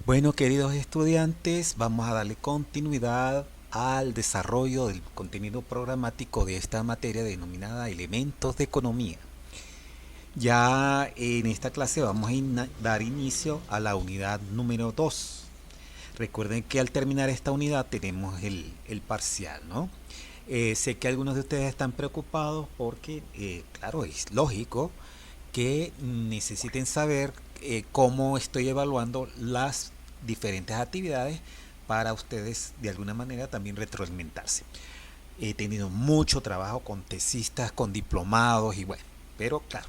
Bueno, queridos estudiantes, vamos a darle continuidad al desarrollo del contenido programático de esta materia denominada Elementos de Economía. Ya en esta clase vamos a dar inicio a la unidad número 2. Recuerden que al terminar esta unidad tenemos el parcial, ¿no? Sé que algunos de ustedes están preocupados porque, claro, es lógico que necesiten saber cómo estoy evaluando las diferentes actividades para ustedes de alguna manera también retroalimentarse. He tenido mucho trabajo con tesistas, con diplomados y bueno, pero claro,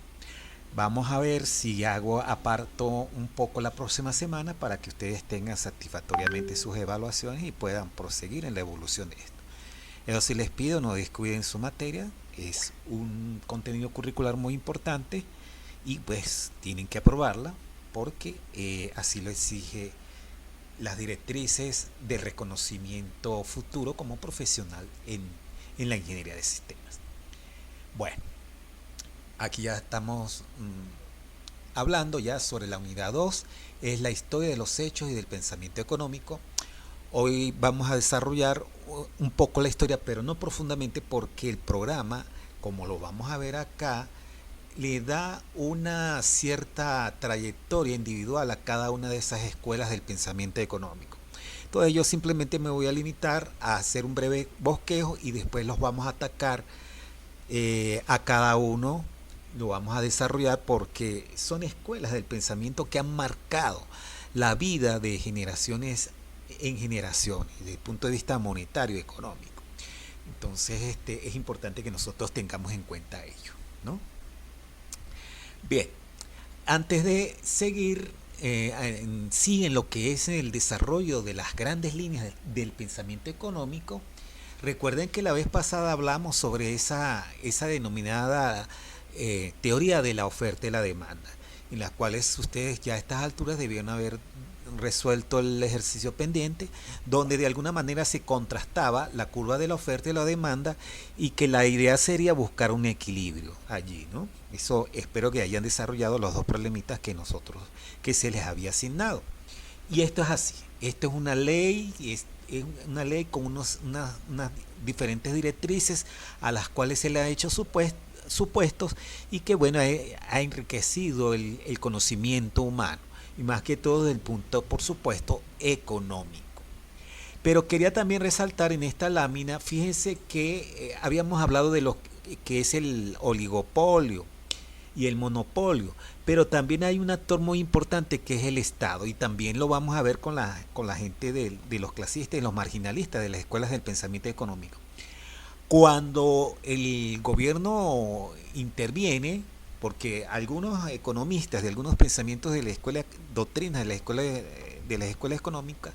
vamos a ver si hago aparto un poco la próxima semana para que ustedes tengan satisfactoriamente sus evaluaciones y puedan proseguir en la evolución de esto. Eso sí les pido, no descuiden su materia, es un contenido curricular muy importante y pues tienen que aprobarla porque así lo exige las directrices de reconocimiento futuro como profesional en la ingeniería de sistemas. Bueno, aquí ya estamos hablando ya sobre la unidad 2, es la historia de los hechos y del pensamiento económico. Hoy vamos a desarrollar un poco la historia, pero no profundamente porque el programa, como lo vamos a ver acá, le da una cierta trayectoria individual a cada una de esas escuelas del pensamiento económico. Entonces yo simplemente me voy a limitar a hacer un breve bosquejo y después los vamos a atacar a cada uno, lo vamos a desarrollar porque son escuelas del pensamiento que han marcado la vida de generaciones en generaciones desde el punto de vista monetario y económico. Entonces es importante que nosotros tengamos en cuenta ello, ¿no? Bien, antes de seguir en lo que es el desarrollo de las grandes líneas del pensamiento económico, recuerden que la vez pasada hablamos sobre esa denominada teoría de la oferta y la demanda, en las cuales ustedes ya a estas alturas debieron haber resuelto el ejercicio pendiente, donde de alguna manera se contrastaba la curva de la oferta y la demanda y que la idea sería buscar un equilibrio allí, ¿no? Eso espero que hayan desarrollado los dos problemitas que se les había asignado. Y esto es así, esto es una ley, es una ley con unas diferentes directrices a las cuales se le ha hecho supuestos y que bueno, ha enriquecido el conocimiento humano y más que todo desde el punto, por supuesto, económico. Pero quería también resaltar en esta lámina, fíjense que habíamos hablado de lo que es el oligopolio y el monopolio, pero también hay un actor muy importante que es el Estado y también lo vamos a ver con la gente de los clasistas y los marginalistas de las escuelas del pensamiento económico. Cuando el gobierno interviene, porque algunos economistas de algunos pensamientos de la escuela, doctrinas de las escuelas económicas,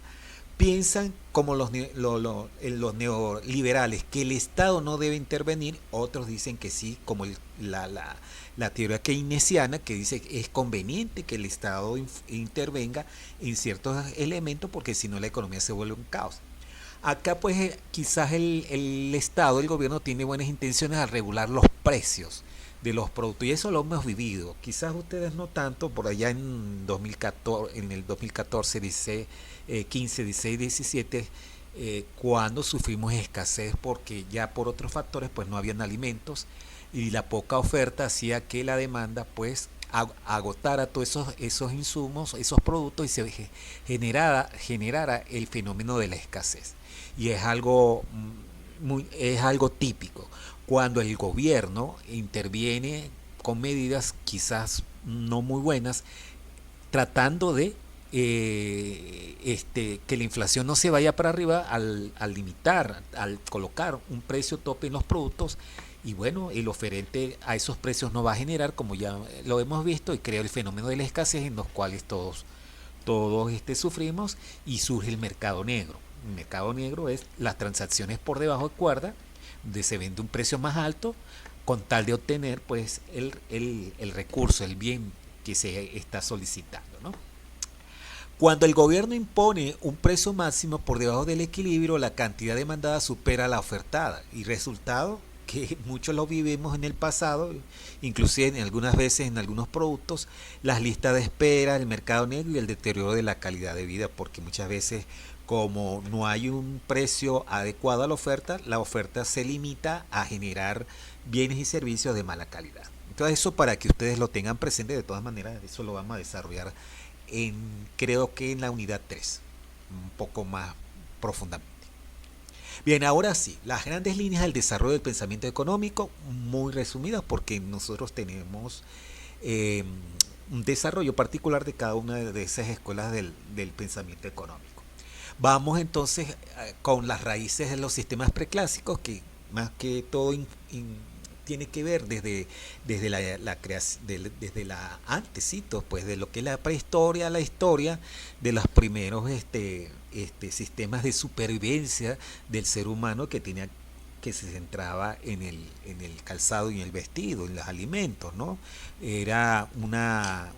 piensan como los neoliberales, que el Estado no debe intervenir, otros dicen que sí, como la teoría keynesiana, que dice que es conveniente que el Estado intervenga en ciertos elementos porque si no la economía se vuelve un caos. Acá pues quizás el Estado, el gobierno tiene buenas intenciones al regular los precios de los productos y eso lo hemos vivido. Quizás ustedes no tanto, por allá en 2014, en el 2014, 16, 15, 16, 17, cuando sufrimos escasez porque ya por otros factores pues no habían alimentos y la poca oferta hacía que la demanda pues agotara todos esos insumos, esos productos y se generara el fenómeno de la escasez. Y es algo típico cuando el gobierno interviene con medidas quizás no muy buenas, tratando de que la inflación no se vaya para arriba al limitar, al colocar un precio tope en los productos y bueno, el oferente a esos precios no va a generar, como ya lo hemos visto, y crea el fenómeno de la escasez en los cuales todos sufrimos y surge el mercado negro. El mercado negro es las transacciones por debajo de cuerda, donde se vende un precio más alto con tal de obtener pues el recurso, el bien que se está solicitando, ¿no? Cuando el gobierno impone un precio máximo por debajo del equilibrio, la cantidad demandada supera la ofertada y resultado que muchos lo vivimos en el pasado, inclusive en algunas veces en algunos productos, las listas de espera, el mercado negro y el deterioro de la calidad de vida, porque muchas veces como no hay un precio adecuado a la oferta se limita a generar bienes y servicios de mala calidad. Entonces eso para que ustedes lo tengan presente, de todas maneras eso lo vamos a desarrollar en, creo que en la unidad 3 un poco más profundamente. Bien, ahora sí, las grandes líneas del desarrollo del pensamiento económico, muy resumidas porque nosotros tenemos eh, un desarrollo particular de cada una de esas escuelas del pensamiento económico. Vamos entonces con las raíces de los sistemas preclásicos, que más que todo tiene que ver desde la creación, desde la antecitos, pues de lo que es la prehistoria, la historia de los primeros sistemas de supervivencia del ser humano que se centraba en el calzado y en el vestido, en los alimentos, ¿no? Era una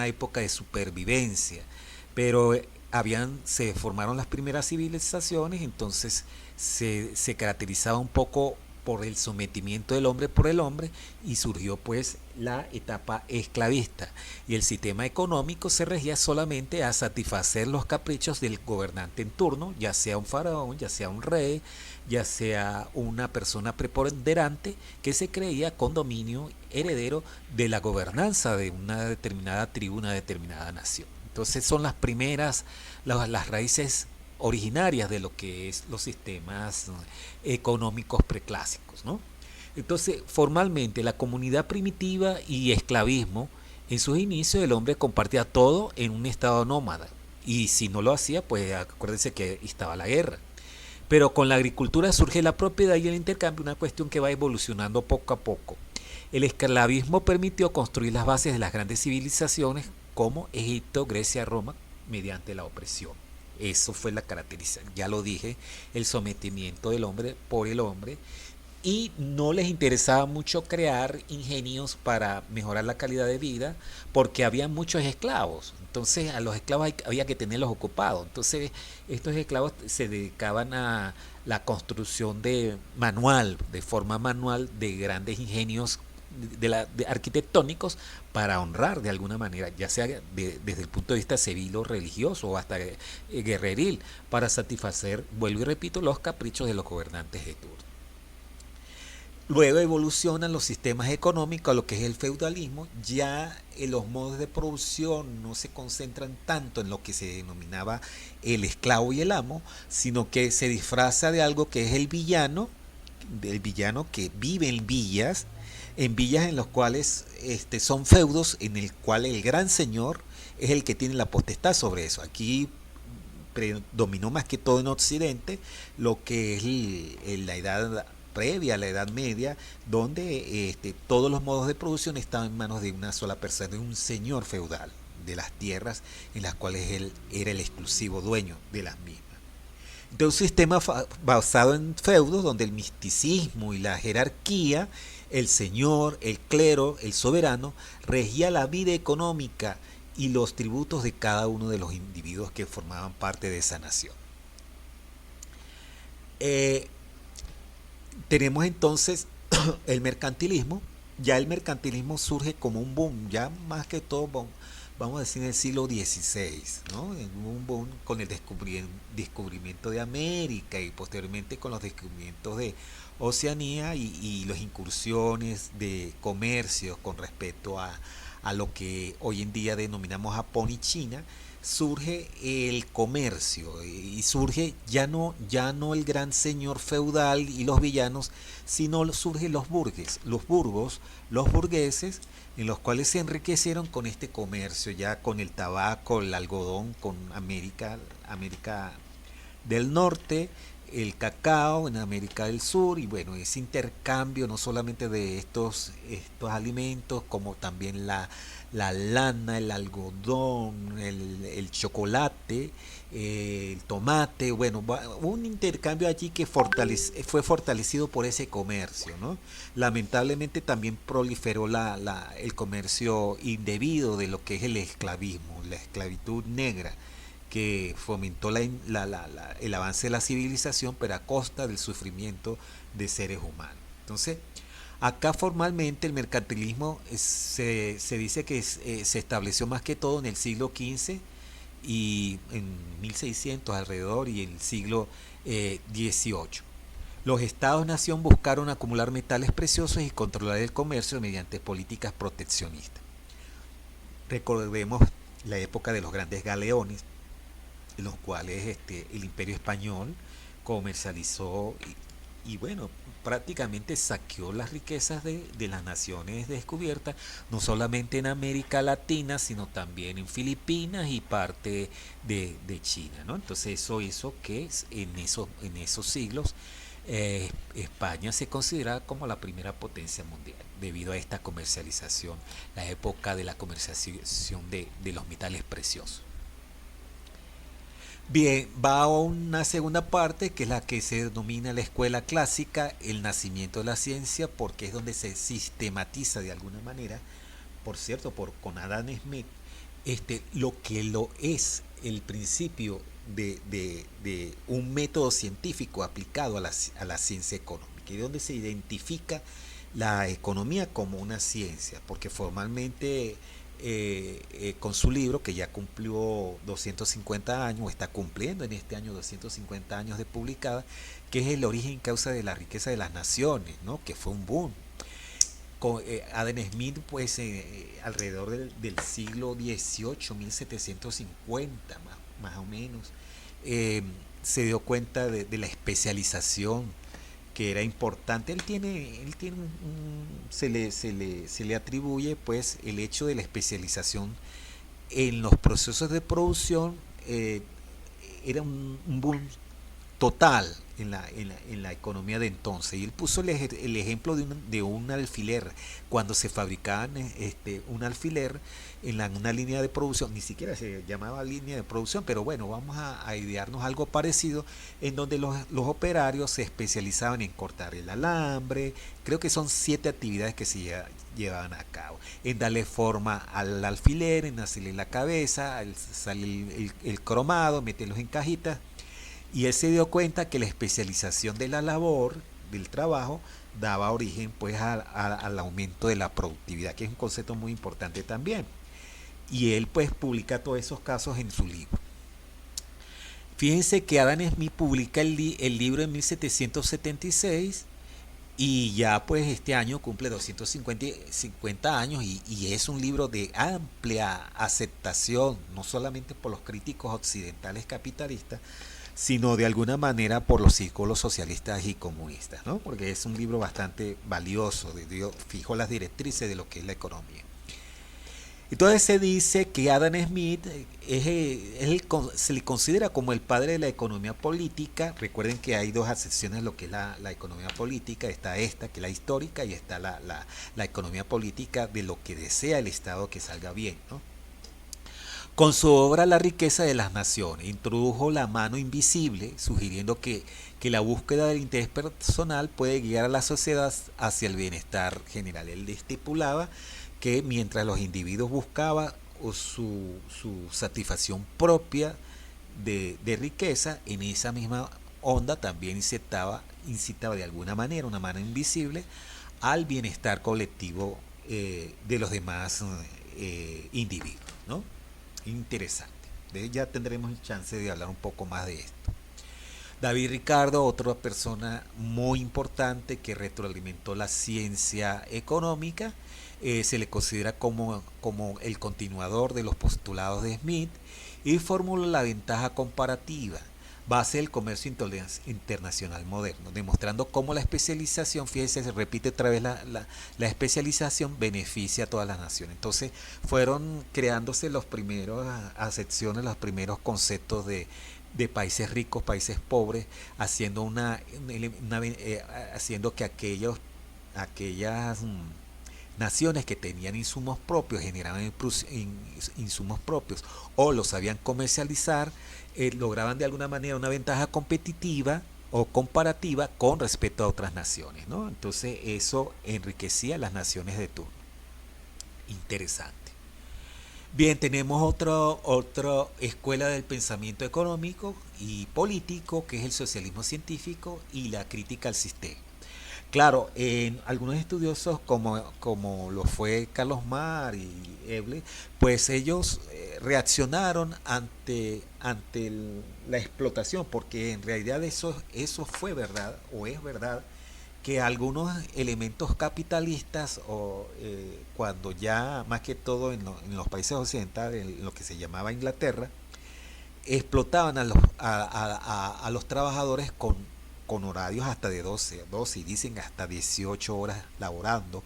época de supervivencia, pero se formaron las primeras civilizaciones, entonces se caracterizaba un poco por el sometimiento del hombre por el hombre y surgió pues la etapa esclavista y el sistema económico se regía solamente a satisfacer los caprichos del gobernante en turno, ya sea un faraón, ya sea un rey, ya sea una persona preponderante que se creía con dominio heredero de la gobernanza de una determinada tribu, una determinada nación. Entonces son las primeras, las raíces originarias de lo que es los sistemas económicos preclásicos, ¿no? Entonces, formalmente, la comunidad primitiva y esclavismo, en sus inicios el hombre compartía todo en un estado nómada. Y si no lo hacía, pues acuérdense que estaba la guerra. Pero con la agricultura surge la propiedad y el intercambio, una cuestión que va evolucionando poco a poco. El esclavismo permitió construir las bases de las grandes civilizaciones como Egipto, Grecia, Roma, mediante la opresión. Eso fue la caracterización, ya lo dije, el sometimiento del hombre por el hombre y no les interesaba mucho crear ingenios para mejorar la calidad de vida porque había muchos esclavos. Entonces a los esclavos había que tenerlos ocupados. Entonces estos esclavos se dedicaban a la construcción de forma manual, de grandes ingenios de arquitectónicos para honrar de alguna manera, ya sea desde el punto de vista civil o religioso o hasta guerreril, para satisfacer, vuelvo y repito, los caprichos de los gobernantes de turno. Luego evolucionan los sistemas económicos a lo que es el feudalismo, ya los modos de producción no se concentran tanto en lo que se denominaba el esclavo y el amo, sino que se disfraza de algo que es el villano, del villano que vive en villas en los cuales son feudos en el cual el gran señor es el que tiene la potestad sobre eso. Aquí predominó más que todo en Occidente lo que es la edad previa a la Edad Media, donde todos los modos de producción estaban en manos de una sola persona, de un señor feudal de las tierras en las cuales él era el exclusivo dueño de las mismas. De un sistema basado en feudos donde el misticismo y la jerarquía, el señor, el clero, el soberano, regía la vida económica y los tributos de cada uno de los individuos que formaban parte de esa nación. Eh, Tenemos entonces el mercantilismo. Ya el mercantilismo surge como un boom, ya más que todo, vamos a decir, en el siglo XVI, ¿no? Un boom con el descubrimiento de América y posteriormente con los descubrimientos de Oceanía y las incursiones de comercios con respecto a lo que hoy en día denominamos Japón y China. Surge el comercio y surge ya no el gran señor feudal y los villanos, sino surgen los burgueses, en los cuales se enriquecieron con este comercio, ya con el tabaco, el algodón, con América del Norte, el cacao en América del Sur, y bueno, ese intercambio no solamente de estos alimentos, como también la lana, el algodón, el chocolate, el tomate, bueno, un intercambio allí que fue fortalecido por ese comercio, ¿no? Lamentablemente también proliferó el comercio indebido de lo que es el esclavismo, la esclavitud negra, que fomentó el avance de la civilización, pero a costa del sufrimiento de seres humanos. Entonces, acá formalmente el mercantilismo se dice que se estableció más que todo en el siglo XV y en 1600 alrededor y el siglo XVIII. Los estados-nación buscaron acumular metales preciosos y controlar el comercio mediante políticas proteccionistas. Recordemos la época de los grandes galeones, en los cuales el imperio español comercializó y bueno, prácticamente saqueó las riquezas de las naciones descubiertas, no solamente en América Latina, sino también en Filipinas y parte de China, ¿no? Entonces eso hizo que en esos siglos España se considera como la primera potencia mundial debido a esta comercialización, la época de la comercialización de los metales preciosos. Bien, va a una segunda parte que es la que se denomina la escuela clásica, el nacimiento de la ciencia, porque es donde se sistematiza de alguna manera, por cierto, con Adam Smith, lo que lo es el principio de un método científico aplicado a la ciencia económica, y donde se identifica la economía como una ciencia, porque formalmente con su libro, que ya cumplió 250 años, está cumpliendo en este año 250 años de publicada, que es el origen y causa de la riqueza de las naciones, ¿no? Que fue un boom. Adam Smith, pues alrededor del siglo XVIII, 1750 más o menos, eh, se dio cuenta de la especialización que era importante. Se le atribuye pues el hecho de la especialización en los procesos de producción. Era un boom total en la economía de entonces. Y él puso el ejemplo de un alfiler. Cuando se fabricaban un alfiler una línea de producción, ni siquiera se llamaba línea de producción, pero bueno, vamos a idearnos algo parecido, en donde los operarios se especializaban en cortar el alambre. Creo que son 7 actividades que se llevaban a cabo: en darle forma al alfiler, en hacerle la cabeza, sale el cromado, meterlos en cajitas. Y él se dio cuenta que la especialización de la labor, del trabajo, daba origen pues al aumento de la productividad, que es un concepto muy importante también. Y él pues publica todos esos casos en su libro. Fíjense que Adam Smith publica el libro en 1776 y ya pues este año cumple 250 años y es un libro de amplia aceptación, no solamente por los críticos occidentales capitalistas, sino de alguna manera por los círculos socialistas y comunistas, ¿no? Porque es un libro bastante valioso, fijó las directrices de lo que es la economía. Entonces se dice que Adam Smith se le considera como el padre de la economía política. Recuerden que hay dos acepciones de lo que es la economía política. Está esta, que es la histórica, y está la economía política de lo que desea el Estado que salga bien, ¿no? Con su obra La riqueza de las naciones, introdujo la mano invisible, sugiriendo que la búsqueda del interés personal puede guiar a la sociedad hacia el bienestar general. Él estipulaba que mientras los individuos buscaban su satisfacción propia de riqueza, en esa misma onda también incitaba de alguna manera, una mano invisible, al bienestar colectivo de los demás individuos, ¿no? Interesante. Ya tendremos chance de hablar un poco más de esto. David Ricardo, otra persona muy importante que retroalimentó la ciencia económica, se le considera como el continuador de los postulados de Smith y formuló la ventaja comparativa, base del comercio internacional moderno, demostrando cómo la especialización, fíjese, se repite otra vez la especialización, beneficia a todas las naciones. Entonces fueron creándose los primeros acepciones, los primeros conceptos de países ricos, países pobres, haciendo haciendo que aquellas naciones que tenían insumos propios, generaban insumos propios o los sabían comercializar, lograban de alguna manera una ventaja competitiva o comparativa con respecto a otras naciones, ¿no? Entonces eso enriquecía a las naciones de turno. Interesante. Bien, tenemos otra escuela del pensamiento económico y político, que es el socialismo científico y la crítica al sistema. Claro, en algunos estudiosos como lo fue Carlos Marr y Eble, pues ellos reaccionaron la explotación, porque en realidad eso fue verdad, o es verdad, que algunos elementos capitalistas, cuando ya más que todo en los países occidentales, en lo que se llamaba Inglaterra, explotaban a los trabajadores con horarios hasta de 12 y dicen hasta 18 horas laborando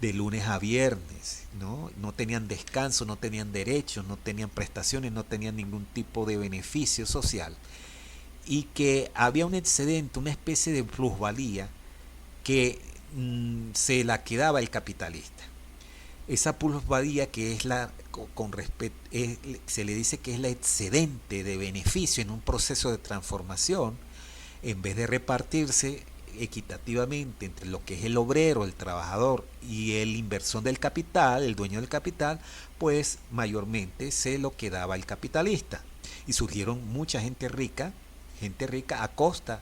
de lunes a viernes, ¿no? No tenían descanso, no tenían derechos, no tenían prestaciones, no tenían ningún tipo de beneficio social, y que había un excedente, una especie de plusvalía que se la quedaba el capitalista. Esa plusvalía que es con respeto, se le dice que es la excedente de beneficio en un proceso de transformación, en vez de repartirse equitativamente entre lo que es el obrero, el trabajador y el inversor del capital, el dueño del capital, pues mayormente se lo quedaba el capitalista. Y surgieron mucha gente rica a costa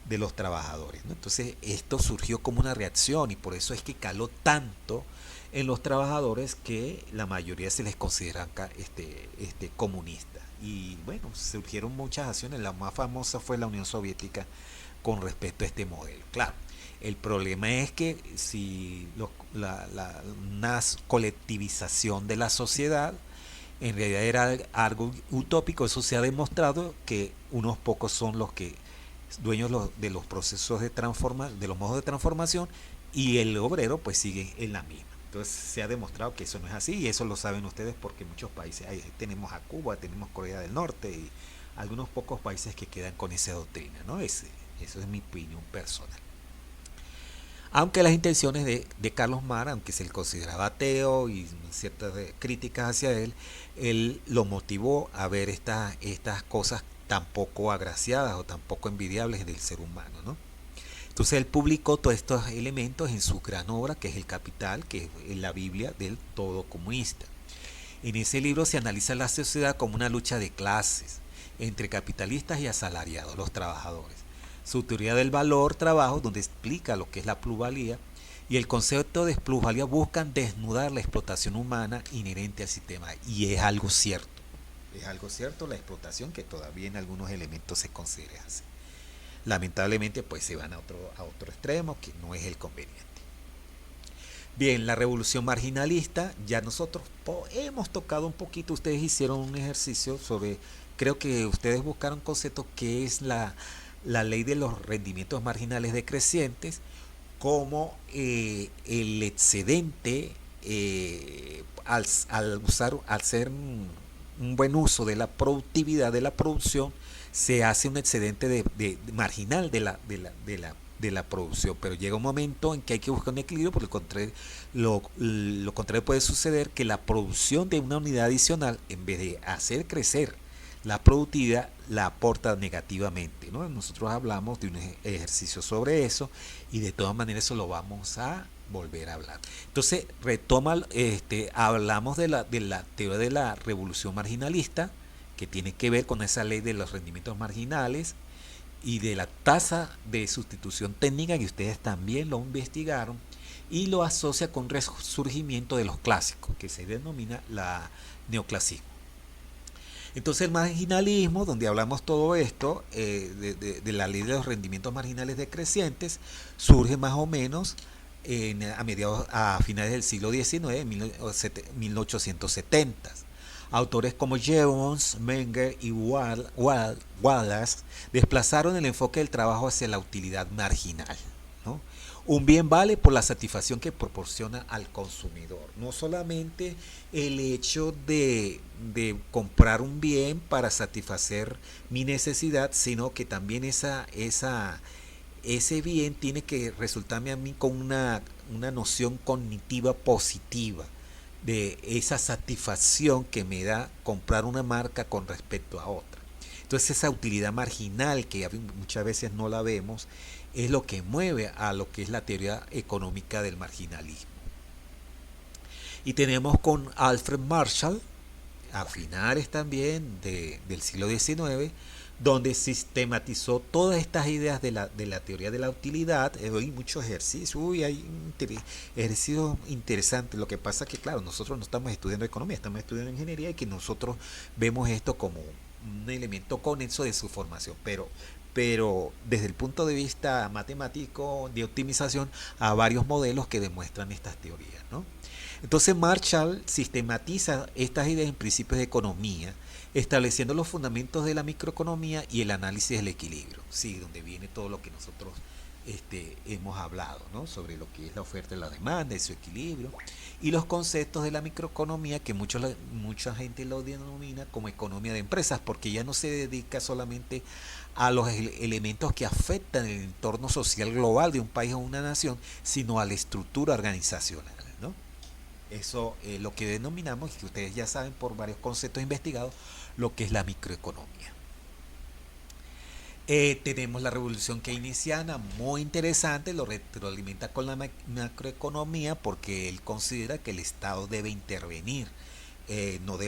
de los trabajadores, ¿no? Entonces esto surgió como una reacción y por eso es que caló tanto en los trabajadores que la mayoría se les considera comunistas. Y bueno, surgieron muchas acciones, la más famosa fue la Unión Soviética con respecto a este modelo. Claro, el problema es que si una colectivización de la sociedad en realidad era algo utópico, eso se ha demostrado que unos pocos son los que dueños de los procesos de los modos de transformación, y el obrero pues sigue en la misma. Entonces se ha demostrado que eso no es así, y eso lo saben ustedes porque muchos países, ahí tenemos a Cuba, tenemos Corea del Norte y algunos pocos países que quedan con esa doctrina, ¿no? Eso es mi opinión personal. Aunque las intenciones de Carlos Marr, aunque se le consideraba ateo y ciertas críticas hacia él lo motivó a ver estas cosas tan poco agraciadas o tan poco envidiables del ser humano, ¿no? Entonces él publicó todos estos elementos en su gran obra, que es El Capital, que es la Biblia del todo comunista. En ese libro se analiza la sociedad como una lucha de clases entre capitalistas y asalariados, los trabajadores. Su teoría del valor trabajo, donde explica lo que es la plusvalía, y el concepto de plusvalía buscan desnudar la explotación humana inherente al sistema. Y es algo cierto. Es algo cierto la explotación que todavía en algunos elementos se considera así. Lamentablemente pues se van a otro extremo que no es el conveniente. Bien, la revolución marginalista, ya nosotros hemos tocado un poquito, ustedes hicieron un ejercicio sobre, creo que ustedes buscaron conceptos que es la ley de los rendimientos marginales decrecientes, como el excedente, al ser un buen uso de la productividad de la producción, se hace un excedente marginal de la producción, pero llega un momento en que hay que buscar un equilibrio, porque lo contrario puede suceder, que la producción de una unidad adicional, en vez de hacer crecer la productividad, la aporta negativamente, ¿no? Nosotros hablamos de un ejercicio sobre eso y de todas maneras eso lo vamos a volver a hablar. Entonces, hablamos de la teoría de la revolución marginalista, que tiene que ver con esa ley de los rendimientos marginales y de la tasa de sustitución técnica, que ustedes también lo investigaron, y lo asocia con resurgimiento de los clásicos, que se denomina la neoclasismo. Entonces el marginalismo, donde hablamos todo esto, de la ley de los rendimientos marginales decrecientes, surge más o menos a finales del siglo XIX, 1870. Autores como Jevons, Menger y Wallace desplazaron el enfoque del trabajo hacia la utilidad marginal, ¿no? Un bien vale por la satisfacción que proporciona al consumidor. No solamente el hecho de comprar un bien para satisfacer mi necesidad, sino que también ese bien tiene que resultarme a mí con una noción cognitiva positiva de esa satisfacción que me da comprar una marca con respecto a otra. Entonces esa utilidad marginal, que muchas veces no la vemos, es lo que mueve a lo que es la teoría económica del marginalismo. Y tenemos con Alfred Marshall, a finales también del siglo XIX, donde sistematizó todas estas ideas de la teoría de la utilidad. Hay muchos ejercicios, hay ejercicios interesantes. Lo que pasa es que, claro, nosotros no estamos estudiando economía, estamos estudiando ingeniería y que nosotros vemos esto como un elemento conexo de su formación, pero desde el punto de vista matemático de optimización, a varios modelos que demuestran estas teorías, ¿no? Entonces Marshall sistematiza estas ideas en principios de economía, estableciendo los fundamentos de la microeconomía y el análisis del equilibrio, sí, donde viene todo lo que nosotros hemos hablado, ¿no? Sobre lo que es la oferta y la demanda y su equilibrio, y los conceptos de la microeconomía que mucha gente lo denomina como economía de empresas, porque ya no se dedica solamente a los elementos que afectan el entorno social global de un país o una nación, sino a la estructura organizacional, ¿no? Eso es lo que denominamos, y que ustedes ya saben por varios conceptos investigados, lo que es la microeconomía. Tenemos la revolución keynesiana, muy interesante, lo retroalimenta con la macroeconomía porque él considera que el Estado debe intervenir. No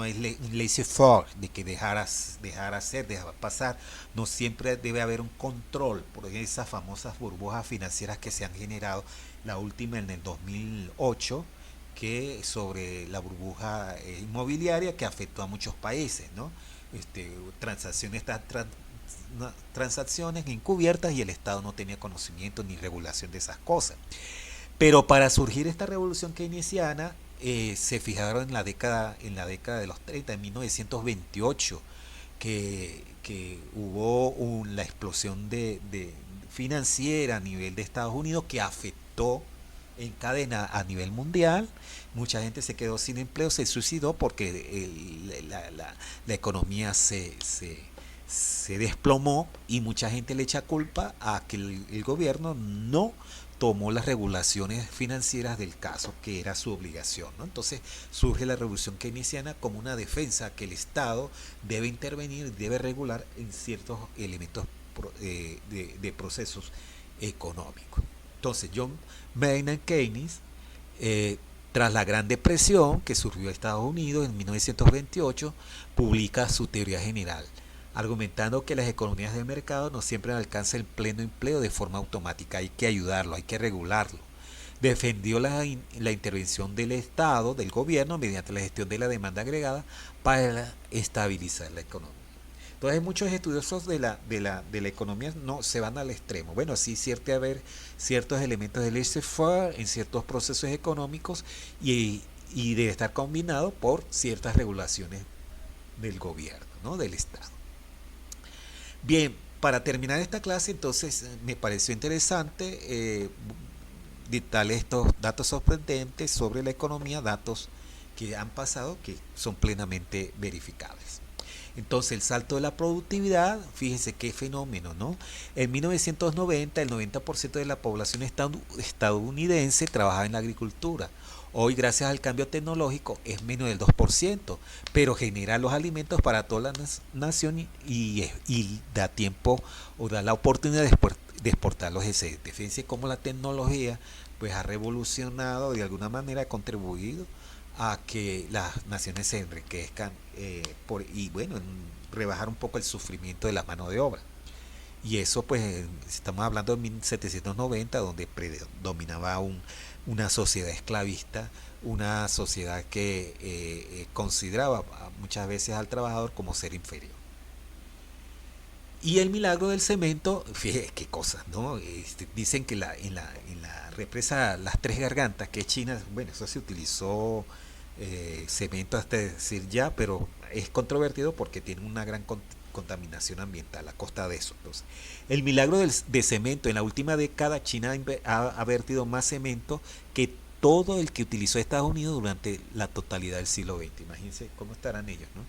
es un laissez-faire de que dejar hacer, dejar pasar. No, siempre debe haber un control por esas famosas burbujas financieras que se han generado, la última en el 2008, que sobre la burbuja inmobiliaria que afectó a muchos países, ¿no? Transacciones transacciones encubiertas, y el Estado no tenía conocimiento ni regulación de esas cosas. Pero para surgir esta revolución keynesiana, se fijaron en la década de los 30, en 1928, que hubo la explosión de financiera a nivel de Estados Unidos, que afectó en cadena a nivel mundial. Mucha gente se quedó sin empleo, se suicidó porque la economía se desplomó, y mucha gente le echa culpa a que el gobierno no tomó las regulaciones financieras del caso, que era su obligación, ¿no? Entonces surge la revolución keynesiana como una defensa, que el Estado debe intervenir, debe regular en ciertos elementos de procesos económicos. Entonces John Maynard Keynes, tras la Gran Depresión que surgió en Estados Unidos en 1928, publica su teoría general, argumentando que las economías de mercado no siempre alcanzan el pleno empleo de forma automática, hay que ayudarlo, hay que regularlo. Defendió la intervención del Estado, del gobierno, mediante la gestión de la demanda agregada para estabilizar la economía. Entonces muchos estudiosos de la economía no se van al extremo. Bueno, sí, cierto haber ciertos elementos de laissez-faire en ciertos procesos económicos, y debe estar combinado por ciertas regulaciones del gobierno, ¿no? Del Estado. Bien, para terminar esta clase, entonces me pareció interesante dictarle estos datos sorprendentes sobre la economía, datos que han pasado, que son plenamente verificables. Entonces, el salto de la productividad, fíjense qué fenómeno, ¿no? En 1990, el 90% de la población estadounidense trabajaba en la agricultura. Hoy, gracias al cambio tecnológico, es menos del 2%, pero genera los alimentos para toda la nación, y da tiempo o da la oportunidad de exportar los excedentes. Fíjense cómo la tecnología pues ha revolucionado, de alguna manera ha contribuido a que las naciones se enriquezcan, y bueno, rebajar un poco el sufrimiento de la mano de obra. Y eso pues estamos hablando de 1790, donde predominaba una sociedad esclavista, una sociedad que consideraba muchas veces al trabajador como ser inferior. Y el milagro del cemento, fíjate qué cosas, ¿no? Dicen que en la represa Las Tres Gargantas, que es China, bueno, eso se utilizó cemento hasta decir ya, pero es controvertido porque tiene una gran contaminación ambiental a costa de eso. Entonces, el milagro de cemento: en la última década China ha vertido más cemento que todo el que utilizó Estados Unidos durante la totalidad del siglo XX. Imagínense cómo estarán ellos, ¿no?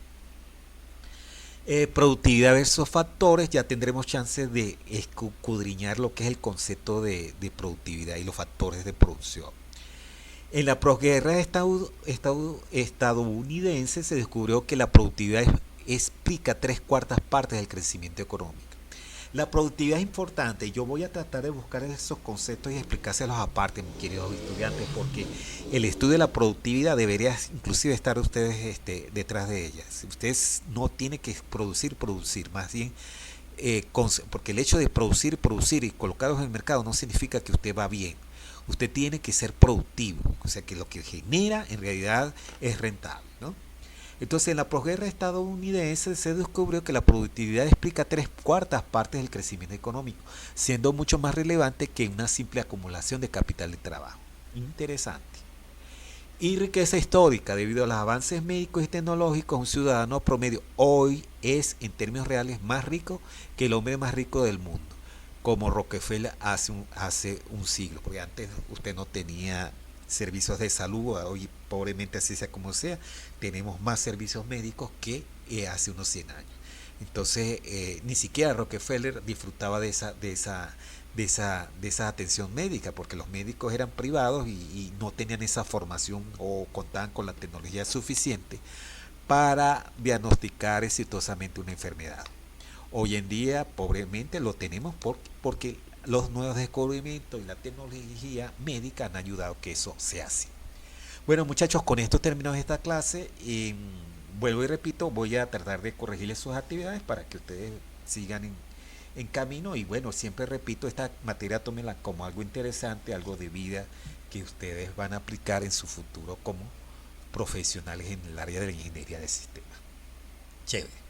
Productividad versus factores, ya tendremos chance de escudriñar lo que es el concepto de productividad y los factores de producción. En la posguerra estadounidense se descubrió que la productividad explica tres cuartas partes del crecimiento económico. La productividad es importante. Yo voy a tratar de buscar esos conceptos y explicárselos aparte, mis queridos estudiantes, porque el estudio de la productividad debería inclusive estar ustedes detrás de ellas. Ustedes no tienen que producir, más bien, porque el hecho de producir y colocarlos en el mercado no significa que usted va bien. Usted tiene que ser productivo, o sea que lo que genera en realidad es rentable, ¿no? Entonces, en la posguerra estadounidense se descubrió que la productividad explica tres cuartas partes del crecimiento económico, siendo mucho más relevante que una simple acumulación de capital de trabajo. Interesante. Y riqueza histórica, debido a los avances médicos y tecnológicos, un ciudadano promedio hoy es, en términos reales, más rico que el hombre más rico del mundo, como Rockefeller hace un siglo, porque antes usted no tenía servicios de salud, hoy pobremente así sea como sea, tenemos más servicios médicos que hace unos 100 años. Entonces, ni siquiera Rockefeller disfrutaba de esa atención médica, porque los médicos eran privados y no tenían esa formación o contaban con la tecnología suficiente para diagnosticar exitosamente una enfermedad. Hoy en día, pobremente, lo tenemos porque los nuevos descubrimientos y la tecnología médica han ayudado a que eso se hace. Bueno, muchachos, con esto terminamos esta clase y vuelvo y repito, voy a tratar de corregirles sus actividades para que ustedes sigan en camino y bueno, siempre repito, esta materia tómenla como algo interesante, algo de vida que ustedes van a aplicar en su futuro como profesionales en el área de la ingeniería de sistemas. Chévere.